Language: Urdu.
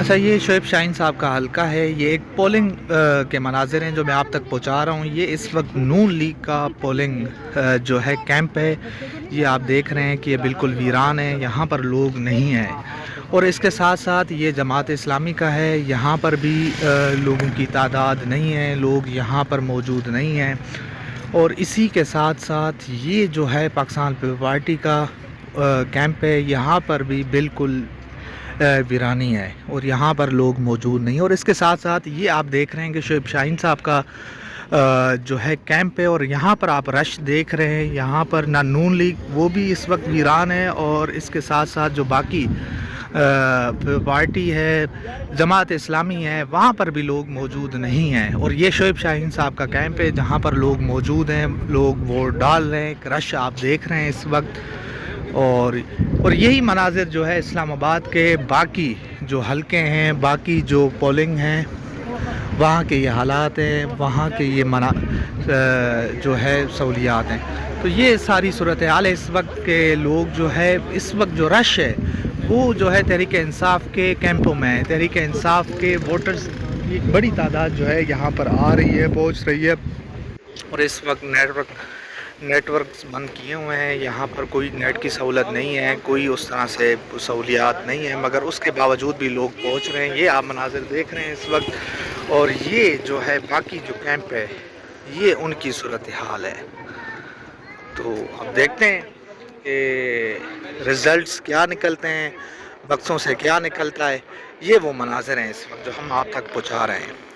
اچھا، یہ شعیب شاہین صاحب کا حلقہ ہے۔ یہ ایک پولنگ کے مناظر ہیں جو میں آپ تک پہنچا رہا ہوں۔ یہ اس وقت نون لیگ کا پولنگ جو ہے کیمپ ہے۔ یہ آپ دیکھ رہے ہیں کہ یہ بالکل ویران ہے، یہاں پر لوگ نہیں ہیں۔ اور اس کے ساتھ ساتھ یہ جماعت اسلامی کا ہے، یہاں پر بھی لوگوں کی تعداد نہیں ہے، لوگ یہاں پر موجود نہیں ہیں۔ اور اسی کے ساتھ ساتھ یہ جو ہے پاکستان پیپلز پارٹی کا کیمپ ہے، یہاں پر بھی بالکل ویرانی ہے اور یہاں پر لوگ موجود نہیں۔ اور اس کے ساتھ ساتھ یہ آپ دیکھ رہے ہیں کہ شعیب شاہین صاحب کا جو ہے کیمپ ہے، اور یہاں پر آپ رش دیکھ رہے ہیں، یہاں پر نہ نون لیگ وہ بھی اس وقت ویران ہے، اور اس کے ساتھ ساتھ جو باقی پارٹی ہے، جماعت اسلامی ہے، وہاں پر بھی لوگ موجود نہیں ہیں۔ اور یہ شعیب شاہین صاحب کا کیمپ ہے جہاں پر لوگ موجود ہیں، لوگ ووٹ ڈال رہے ہیں، رش آپ دیکھ رہے ہیں اس وقت۔ اور یہی مناظر جو ہے اسلام آباد کے باقی جو حلقے ہیں، باقی جو پولنگ ہیں، وہاں کے یہ حالات ہیں، وہاں کے یہ جو ہے سہولیات ہیں۔ تو یہ ساری صورتحال ہے اس وقت کے لوگ جو ہے، اس وقت جو رش ہے وہ جو ہے تحریک انصاف کے کیمپوں میں ہے۔ تحریک انصاف کے ووٹرز کی ایک بڑی تعداد جو ہے یہاں پر آ رہی ہے، پہنچ رہی ہے۔ اور اس وقت نیٹ ورکس بند کیے ہوئے ہیں، یہاں پر کوئی نیٹ کی سہولت نہیں ہے، کوئی اس طرح سے سہولیات نہیں ہیں، مگر اس کے باوجود بھی لوگ پہنچ رہے ہیں۔ یہ آپ مناظر دیکھ رہے ہیں اس وقت۔ اور یہ جو ہے باقی جو کیمپ ہے، یہ ان کی صورتحال ہے۔ تو اب دیکھتے ہیں کہ رزلٹس کیا نکلتے ہیں، بکسوں سے کیا نکلتا ہے۔ یہ وہ مناظر ہیں اس وقت جو ہم آپ تک پہنچا رہے ہیں۔